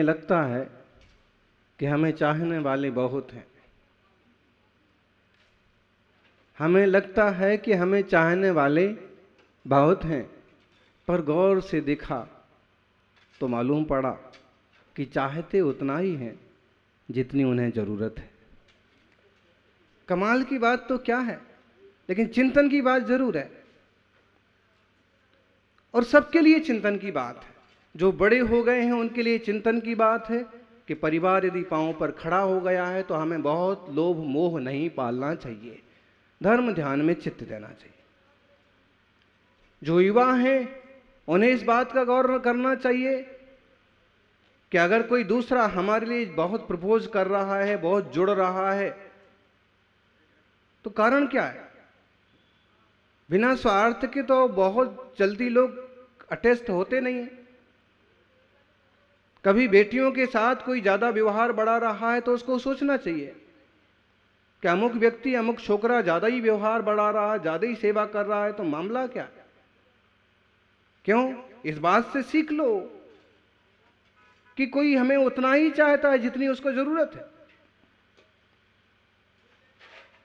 लगता है कि हमें चाहने वाले बहुत हैं। हमें लगता है कि हमें चाहने वाले बहुत हैं, पर गौर से देखा तो मालूम पड़ा कि चाहते उतना ही हैं जितनी उन्हें जरूरत है। कमाल की बात तो क्या है, लेकिन चिंतन की बात जरूर है, और सबके लिए चिंतन की बात है। जो बड़े हो गए हैं उनके लिए चिंतन की बात है कि परिवार यदि पांव पर खड़ा हो गया है तो हमें बहुत लोभ मोह नहीं पालना चाहिए, धर्म ध्यान में चित्त देना चाहिए। जो युवा हैं उन्हें इस बात का गौर करना चाहिए कि अगर कोई दूसरा हमारे लिए बहुत प्रपोज कर रहा है, बहुत जुड़ रहा है, तो कारण क्या है? बिना स्वार्थ के तो बहुत जल्दी लोग अटैच्ड होते नहीं हैं। कभी बेटियों के साथ कोई ज्यादा व्यवहार बढ़ा रहा है तो उसको सोचना चाहिए कि अमुक व्यक्ति, अमुक छोकरा ज्यादा ही व्यवहार बढ़ा रहा है, ज्यादा ही सेवा कर रहा है, तो मामला क्या है? क्यों? इस बात से सीख लो कि कोई हमें उतना ही चाहता है जितनी उसको जरूरत है,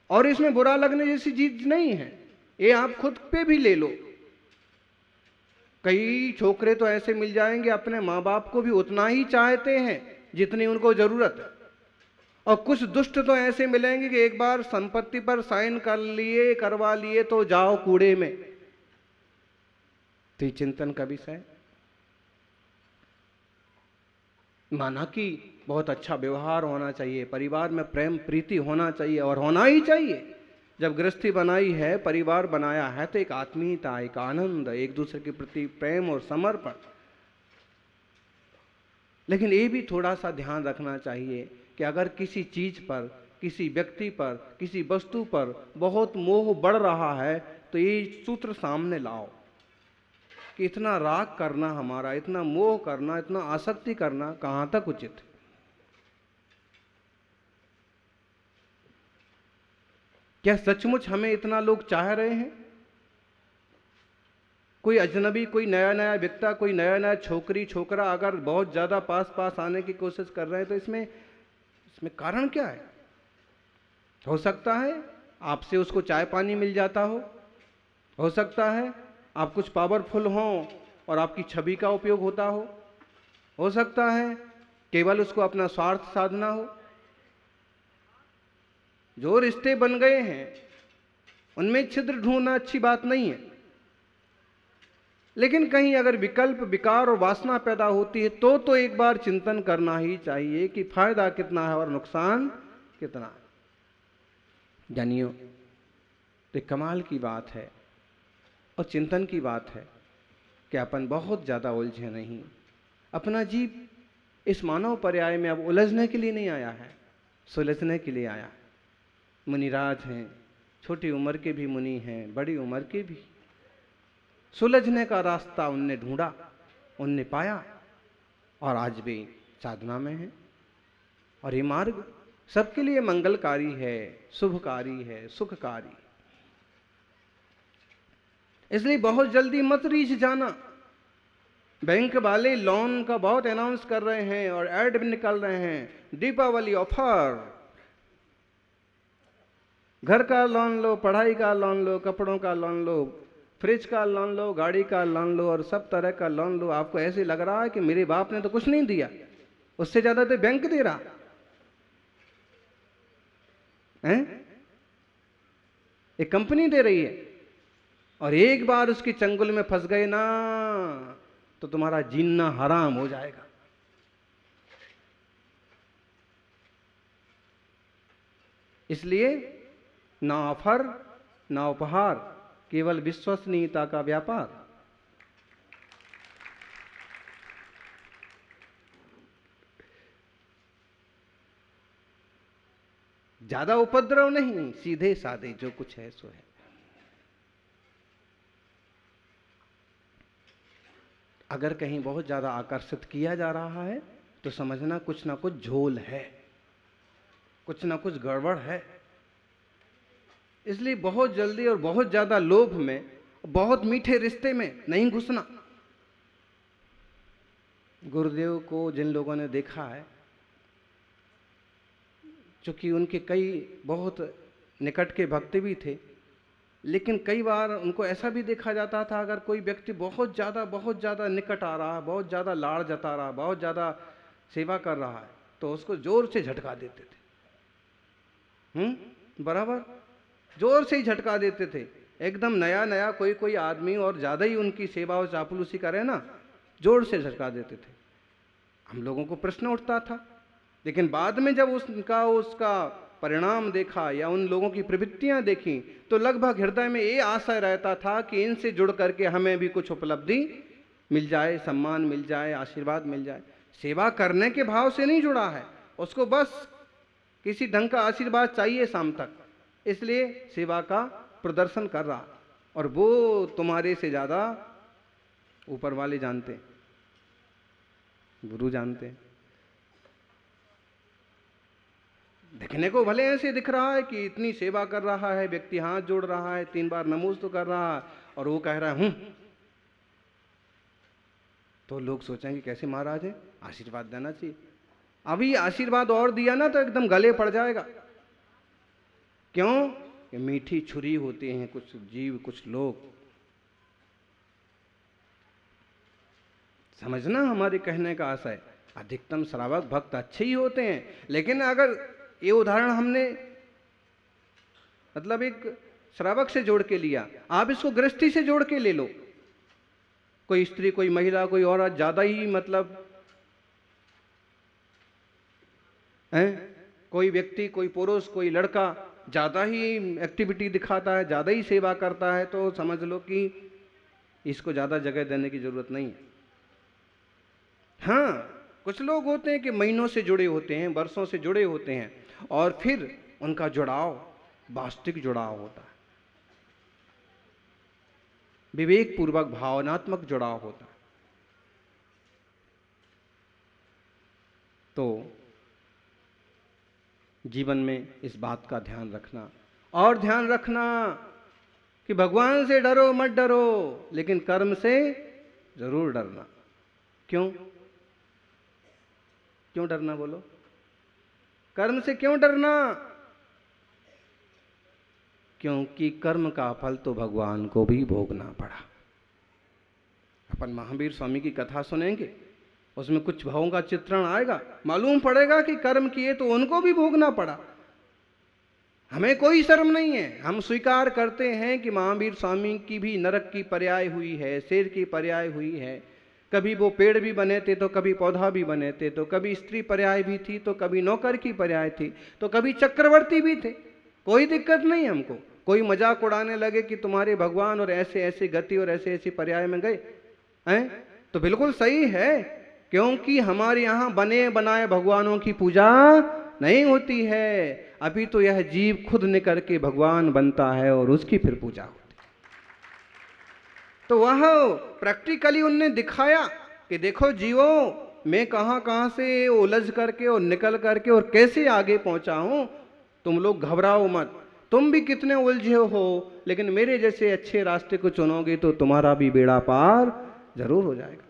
और इसमें बुरा लगने जैसी चीज नहीं है। ये आप खुद पे भी ले लो। कई छोकरे तो ऐसे मिल जाएंगे अपने माँ बाप को भी उतना ही चाहते हैं जितनी उनको जरूरत है, और कुछ दुष्ट तो ऐसे मिलेंगे कि एक बार संपत्ति पर साइन करवा लिए तो जाओ कूड़े में। तो ये चिंतन का विषय। माना कि बहुत अच्छा व्यवहार होना चाहिए, परिवार में प्रेम प्रीति होना चाहिए, और होना ही चाहिए। जब गृहस्थी बनाई है, परिवार बनाया है, तो एक आत्मीयता, एक आनंद, एक दूसरे के प्रति प्रेम और समर्पण। लेकिन ये भी थोड़ा सा ध्यान रखना चाहिए कि अगर किसी चीज पर, किसी व्यक्ति पर, किसी वस्तु पर बहुत मोह बढ़ रहा है तो ये सूत्र सामने लाओ कि इतना राग करना, हमारा इतना मोह करना, इतना आसक्ति करना कहां तक उचित है। क्या सचमुच हमें इतना लोग चाह रहे हैं? कोई अजनबी, कोई नया नया व्यक्ति, कोई नया नया छोकरी छोकरा अगर बहुत ज्यादा पास पास आने की कोशिश कर रहे हैं तो इसमें कारण क्या है? हो सकता है आपसे उसको चाय पानी मिल जाता हो सकता है आप कुछ पावरफुल हो और आपकी छवि का उपयोग होता हो सकता है केवल उसको अपना स्वार्थ साधना हो। जो रिश्ते बन गए हैं उनमें छिद्र ढूंढना अच्छी बात नहीं है, लेकिन कहीं अगर विकल्प, विकार और वासना पैदा होती है तो एक बार चिंतन करना ही चाहिए कि फायदा कितना है और नुकसान कितना है। जानियो, तो कमाल की बात है और चिंतन की बात है कि अपन बहुत ज्यादा उलझे नहीं। अपना जीव इस मानव पर्याय में अब उलझने के लिए नहीं आया है, सुलझने के लिए आया है। मुनिराज हैं, छोटी उम्र के भी मुनि हैं, बड़ी उम्र के भी। सुलझने का रास्ता उनने ढूंढा, उनने पाया, और आज भी साधना में है। और ये मार्ग सबके लिए मंगलकारी है, शुभकारी है, सुखकारी। इसलिए बहुत जल्दी मत रीझ जाना। बैंक वाले लोन का बहुत अनाउंस कर रहे हैं और ऐड भी निकल रहे हैं, दीपावली ऑफर, घर का लोन लो, पढ़ाई का लोन लो, कपड़ों का लोन लो, फ्रिज का लोन लो, गाड़ी का लोन लो, और सब तरह का लोन लो। आपको ऐसे लग रहा है कि मेरे बाप ने तो कुछ नहीं दिया, उससे ज्यादा तो बैंक दे रहा है, एक कंपनी दे रही है। और एक बार उसकी चंगुल में फंस गए ना तो तुम्हारा जीना हराम हो जाएगा। इसलिए ना ऑफर ना उपहार, केवल विश्वसनीयता का व्यापार। ज्यादा उपद्रव नहीं, सीधे साधे जो कुछ है सो है। अगर कहीं बहुत ज्यादा आकर्षित किया जा रहा है तो समझना कुछ ना कुछ झोल है, कुछ ना कुछ गड़बड़ है। इसलिए बहुत जल्दी और बहुत ज्यादा लोभ में, बहुत मीठे रिश्ते में नहीं घुसना। गुरुदेव को जिन लोगों ने देखा है, चूँकि उनके कई बहुत निकट के भक्त भी थे, लेकिन कई बार उनको ऐसा भी देखा जाता था, अगर कोई व्यक्ति बहुत ज़्यादा निकट आ रहा है, बहुत ज़्यादा लाड़ जता रहा, बहुत ज़्यादा सेवा कर रहा है, तो उसको जोर से झटका देते थे। बराबर जोर से ही झटका देते थे। एकदम नया नया कोई आदमी और ज़्यादा ही उनकी सेवा और चापलूसी करे ना, जोर से झटका देते थे। हम लोगों को प्रश्न उठता था, लेकिन बाद में जब उसका परिणाम देखा या उन लोगों की प्रवृत्तियां देखी, तो लगभग हृदय में ये आशय रहता था कि इनसे जुड़ करके हमें भी कुछ उपलब्धि मिल जाए, सम्मान मिल जाए, आशीर्वाद मिल जाए। सेवा करने के भाव से नहीं जुड़ा है, उसको बस किसी ढंग का आशीर्वाद चाहिए शाम तक, इसलिए सेवा का प्रदर्शन कर रहा। और वो तुम्हारे से ज़्यादा ऊपर वाले जानते हैं, गुरु जानते हैं। दिखने को भले ऐसे दिख रहा है कि इतनी सेवा कर रहा है व्यक्ति, हाथ जोड़ रहा है, 3 बार नमोस्त तो कर रहा है, और वो कह रहा है तो लोग सोचेंगे कैसे महाराज है, आशीर्वाद देना चाहिए। अभी आशीर्वाद और दिया ना तो एकदम गले पड़ जाएगा। क्यों? कि मीठी छुरी होते हैं कुछ जीव, कुछ लोग। समझना हमारे कहने का आशय। अधिकतम श्रावक भक्त अच्छे ही होते हैं, लेकिन अगर ये उदाहरण हमने मतलब एक श्रावक से जोड़ के लिया, आप इसको गृहस्थी से जोड़ के ले लो। कोई स्त्री, कोई महिला, कोई औरत ज्यादा ही मतलब है, कोई व्यक्ति, कोई पुरुष, कोई लड़का ज्यादा ही एक्टिविटी दिखाता है, ज्यादा ही सेवा करता है, तो समझ लो कि इसको ज्यादा जगह देने की जरूरत नहीं है। हाँ, कुछ लोग होते हैं कि महीनों से जुड़े होते हैं, वर्षों से जुड़े होते हैं, और फिर उनका जुड़ाव वास्तविक जुड़ाव होता है, विवेक पूर्वक भावनात्मक जुड़ाव होता है। तो जीवन में इस बात का ध्यान रखना, और ध्यान रखना कि भगवान से डरो मत डरो, लेकिन कर्म से जरूर डरना। क्यों क्यों डरना बोलो? कर्म से क्यों डरना? क्योंकि कर्म का फल तो भगवान को भी भोगना पड़ा। अपन महावीर स्वामी की कथा सुनेंगे, उसमें कुछ भावों का चित्रण आएगा, मालूम पड़ेगा कि कर्म किए तो उनको भी भोगना पड़ा। हमें कोई शर्म नहीं है, हम स्वीकार करते हैं कि महावीर स्वामी की भी नरक की पर्याय हुई है, शेर की पर्याय हुई है। कभी वो पेड़ भी बने थे तो कभी पौधा भी बने थे, तो कभी स्त्री पर्याय भी थी तो कभी नौकर की पर्याय थी, तो कभी चक्रवर्ती भी थे। कोई दिक्कत नहीं हमको। कोई मजाक उड़ाने लगे कि तुम्हारे भगवान और ऐसे ऐसे गति और ऐसे ऐसी पर्याय में गए हैं, तो बिल्कुल सही है, क्योंकि हमारे यहाँ बने बनाए भगवानों की पूजा नहीं होती है। अभी तो यह जीव खुद निकल के भगवान बनता है और उसकी फिर पूजा होती है। तो वह प्रैक्टिकली उनने दिखाया कि देखो जीवों, मैं कहां कहां से उलझ करके और निकल करके और कैसे आगे पहुंचा हूं। तुम लोग घबराओ मत, तुम भी कितने उलझे हो, लेकिन मेरे जैसे अच्छे रास्ते को चुनोगे तो तुम्हारा भी बेड़ा पार जरूर हो जाएगा।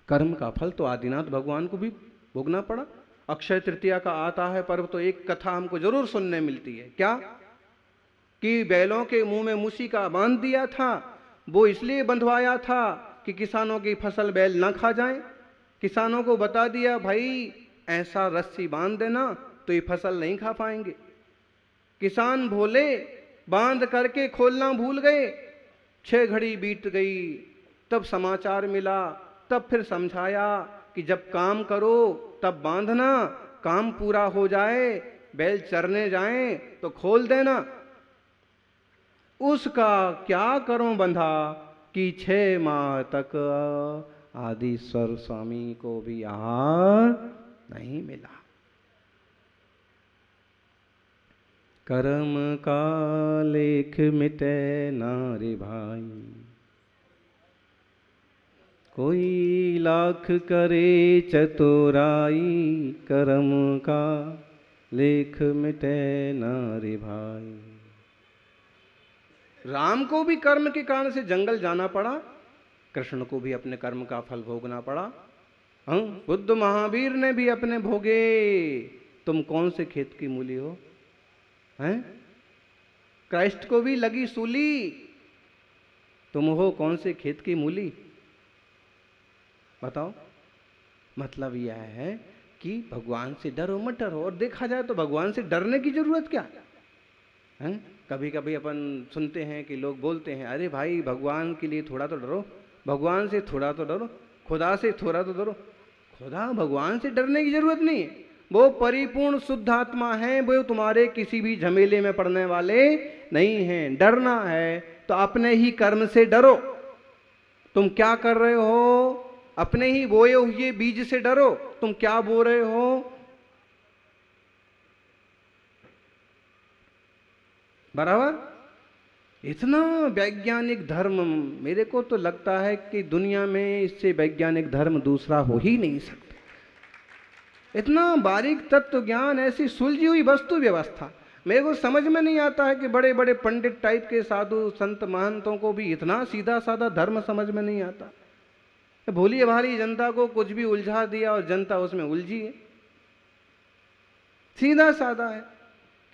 कर्म का फल तो आदिनाथ भगवान को भी भोगना पड़ा। अक्षय तृतीया का आता है पर्व, तो एक कथा हमको जरूर सुनने मिलती है। क्या? कि बैलों के मुंह में मूसी का बांध दिया था। वो इसलिए बंधवाया था कि किसानों की फसल बैल ना खा जाएं। किसानों को बता दिया भाई ऐसा रस्सी बांध देना तो ये फसल नहीं खा पाएंगे। किसान भोले, बांध करके खोलना भूल गए। 6 घड़ी बीत गई, तब समाचार मिला, तब फिर समझाया कि जब काम करो तब बांधना, काम पूरा हो जाए, बैल चरने जाएं तो खोल देना। उसका क्या करूं बंधा कि 6 माह तक आदिश्वर स्वामी को भी आहार नहीं मिला। कर्म का लेख मिटे ना रे भाई, कोई लाख करे चतुराई, कर्म का लेख मिटे ना रे भाई। राम को भी कर्म के कारण से जंगल जाना पड़ा, कृष्ण को भी अपने कर्म का फल भोगना पड़ा। हाँ, बुद्ध महावीर ने भी अपने भोगे। तुम कौन से खेत की मूली हो? हैं? क्राइस्ट को भी लगी सूली, तुम हो कौन से खेत की मूली? बताओ। मतलब यह है कि भगवान से डरो मत डरो। और देखा जाए तो भगवान से डरने की जरूरत क्या है? कभी कभी अपन सुनते हैं कि लोग बोलते हैं, अरे भाई भगवान के लिए थोड़ा तो डरो, भगवान से थोड़ा तो डरो, खुदा से थोड़ा तो डरो। खुदा भगवान से डरने की जरूरत नहीं है, वो परिपूर्ण शुद्ध आत्मा है, वो तुम्हारे किसी भी झमेले में पड़ने वाले नहीं हैं। डरना है तो अपने ही कर्म से डरो। तुम क्या कर रहे हो? अपने ही बोए हुए बीज से डरो। तुम क्या बो रहे हो? बराबर। इतना वैज्ञानिक धर्म, मेरे को तो लगता है कि दुनिया में इससे वैज्ञानिक धर्म दूसरा हो ही नहीं सकता। इतना बारीक तत्व ज्ञान, ऐसी सुलझी हुई वस्तु व्यवस्था। मेरे को समझ में नहीं आता है कि बड़े बड़े पंडित टाइप के साधु संत महंतों को भी इतना सीधा साधा धर्म समझ में नहीं आता। भोली भाली जनता को कुछ भी उलझा दिया और जनता उसमें उलझी है। सीधा साधा है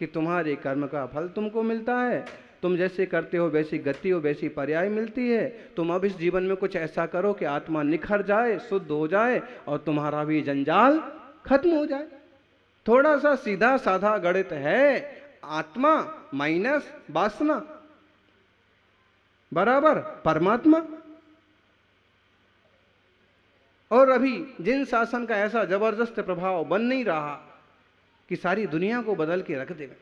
कि तुम्हारे कर्म का फल तुमको मिलता है, तुम जैसे करते हो वैसी गति हो, वैसी पर्याय मिलती है। तुम अब इस जीवन में कुछ ऐसा करो कि आत्मा निखर जाए, शुद्ध हो जाए और तुम्हारा भी जंजाल खत्म हो जाए। थोड़ा सा सीधा साधा गणित है। आत्मा माइनस वासना बराबर परमात्मा। और अभी जिन शासन का ऐसा जबरदस्त प्रभाव बन नहीं रहा कि सारी दुनिया को बदल के रख देगा।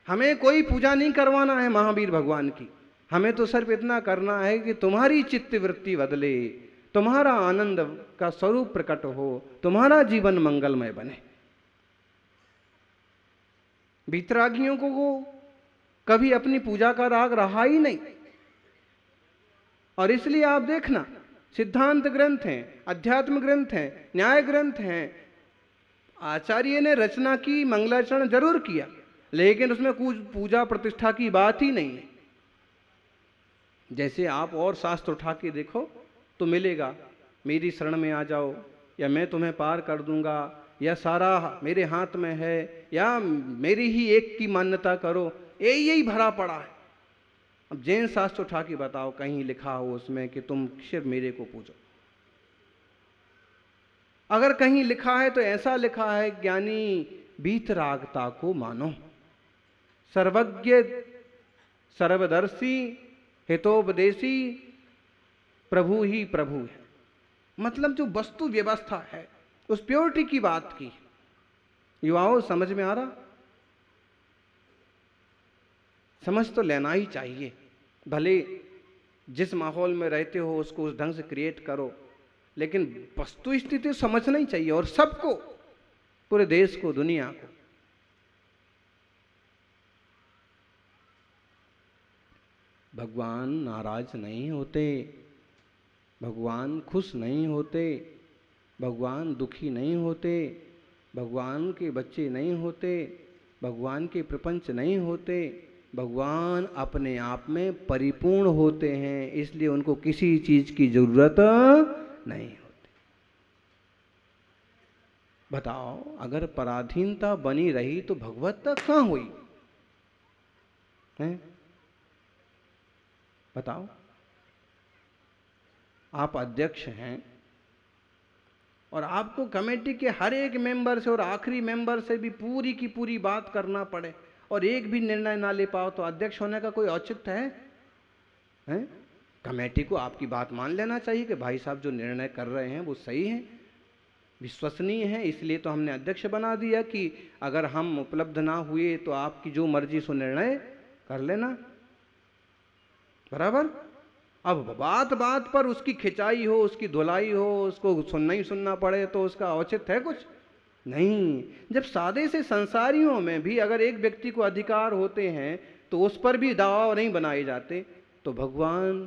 हमें कोई पूजा नहीं करवाना है महावीर भगवान की, हमें तो सिर्फ इतना करना है कि तुम्हारी चित्त वृत्ति बदले, तुम्हारा आनंद का स्वरूप प्रकट हो, तुम्हारा जीवन मंगलमय बने। वीतरागियों को कभी अपनी पूजा का राग रहा ही नहीं। और इसलिए आप देखना, सिद्धांत ग्रंथ हैं, अध्यात्म ग्रंथ हैं, न्याय ग्रंथ हैं, आचार्य ने रचना की, मंगलाचरण जरूर किया, लेकिन उसमें कुछ पूजा प्रतिष्ठा की बात ही नहीं है। जैसे आप और शास्त्र उठा के देखो तो मिलेगा, मेरी शरण में आ जाओ, या मैं तुम्हें पार कर दूंगा, या सारा मेरे हाथ में है, या मेरी ही एक की मान्यता करो, यही भरा पड़ा है। अब जैन शास्त्र उठा के बताओ कहीं लिखा हो उसमें कि तुम सिर्फ मेरे को पूजो। अगर कहीं लिखा है तो ऐसा लिखा है, ज्ञानी वीतरागता को मानो, सर्वज्ञ सर्वदर्शी हितोपदेशी प्रभु ही प्रभु है। मतलब जो वस्तु व्यवस्था है उस प्योरिटी की बात की। युवाओं समझ में आ रहा? समझ तो लेना ही चाहिए। भले जिस माहौल में रहते हो उसको उस ढंग से क्रिएट करो, लेकिन वस्तु स्थिति समझना ही चाहिए, और सबको, पूरे देश को, दुनिया को। भगवान नाराज नहीं होते, भगवान खुश नहीं होते, भगवान दुखी नहीं होते, भगवान के बच्चे नहीं होते, भगवान के प्रपंच नहीं होते। भगवान अपने आप में परिपूर्ण होते हैं, इसलिए उनको किसी चीज की जरूरत नहीं होती। बताओ, अगर पराधीनता बनी रही तो भगवत्ता कहां हुई है? बताओ। आप अध्यक्ष हैं और आपको कमेटी के हर एक मेंबर से और आखिरी मेंबर से भी पूरी की पूरी बात करना पड़े और एक भी निर्णय ना ले पाओ, तो अध्यक्ष होने का कोई औचित्य है? कमेटी को आपकी बात मान लेना चाहिए कि भाई साहब जो निर्णय कर रहे हैं वो सही है, विश्वसनीय है, इसलिए तो हमने अध्यक्ष बना दिया कि अगर हम उपलब्ध ना हुए तो आपकी जो मर्जी सो निर्णय कर लेना। बराबर। अब बात बात पर उसकी खिंचाई हो, उसकी धुलाई हो, उसको सुनना ही सुनना पड़े, तो उसका औचित्य है कुछ नहीं। जब सादे से संसारियों में भी अगर एक व्यक्ति को अधिकार होते हैं तो उस पर भी दबाव नहीं बनाए जाते, तो भगवान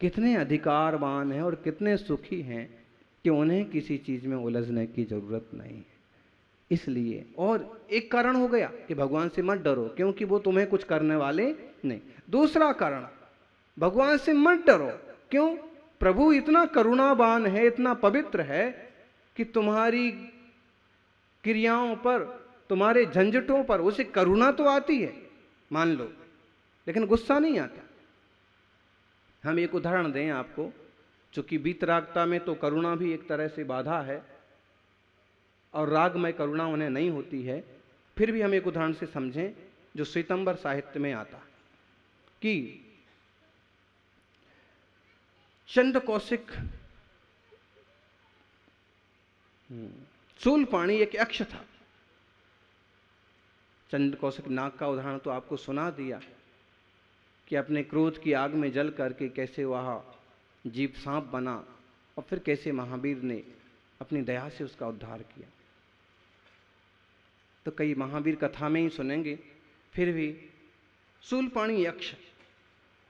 कितने अधिकारवान हैं और कितने सुखी हैं कि उन्हें किसी चीज में उलझने की जरूरत नहीं है। इसलिए, और एक कारण हो गया कि भगवान से मत डरो, क्योंकि वो तुम्हें कुछ करने वाले नहीं। दूसरा कारण, भगवान से मत डरो क्यों? प्रभु इतना करुणावान है, इतना पवित्र है कि तुम्हारी क्रियाओं पर, तुम्हारे झंझटों पर उसे करुणा तो आती है, मान लो, लेकिन गुस्सा नहीं आता। हम एक उदाहरण दें आपको, चूंकि वीतरागता में तो करुणा भी एक तरह से बाधा है और रागमय करुणा उन्हें नहीं होती है, फिर भी हम एक उदाहरण से समझें जो श्वेतांबर साहित्य में आता कि चंद कौशिक, शूलपाणी एक यक्ष था। चंद कौशिक नाग का उदाहरण तो आपको सुना दिया कि अपने क्रोध की आग में जल करके कैसे वह जीव सांप बना और फिर कैसे महावीर ने अपनी दया से उसका उद्धार किया। तो कई महावीर कथा में ही सुनेंगे। फिर भी शूलपाणी यक्ष,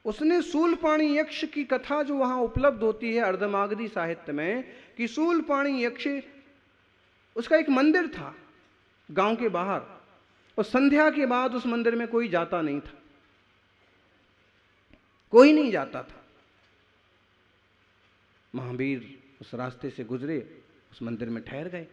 उसने शूलपाणी यक्ष की कथा जो वहां उपलब्ध होती है अर्धमागधी साहित्य में, कि शूलपाणी यक्ष, उसका एक मंदिर था गांव के बाहर, और संध्या के बाद उस मंदिर में कोई जाता नहीं था, कोई नहीं जाता था। महावीर उस रास्ते से गुजरे, उस मंदिर में ठहर गए।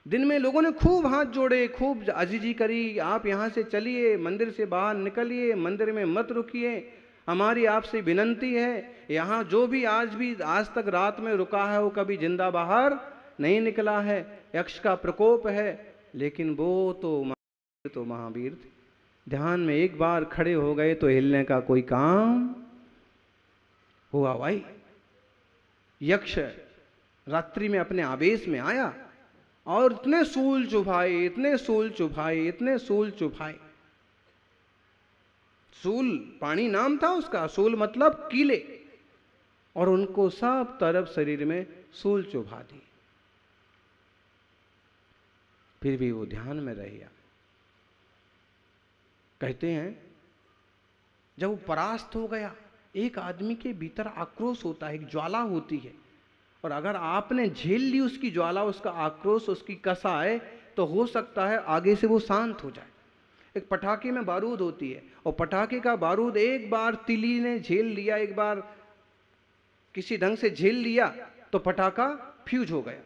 दिन में लोगों ने खूब हाथ जोड़े, खूब अजीजी करी, आप यहां से चलिए, मंदिर से बाहर निकलिए, मंदिर में मत रुकिए, हमारी आपसे विनंती है, यहां जो भी आज तक रात में रुका है वो कभी जिंदा बाहर नहीं निकला है, यक्ष का प्रकोप है। लेकिन वो तो महावीर थे, ध्यान में एक बार खड़े हो गए तो हिलने का कोई काम हुआ भाई। यक्ष रात्रि में अपने आवेश में आया और इतने सूल चुभाए, इतने सूल चुभाए, इतने सूल चुभाए। सूल पानी नाम था उसका, सूल मतलब कीले, और उनको सब तरफ शरीर में सूल चुभा दी। फिर भी वो ध्यान में रह गया। कहते हैं जब वो परास्त हो गया, एक आदमी के भीतर आक्रोश होता है, एक ज्वाला होती है, और अगर आपने झेल ली उसकी ज्वाला, उसका आक्रोश, उसकी कसाई, तो हो सकता है आगे से वो शांत हो जाए। एक पटाखे में बारूद होती है, और पटाखे का बारूद एक बार तिली ने झेल लिया, एक बार किसी ढंग से झेल लिया, तो पटाखा फ्यूज हो गया।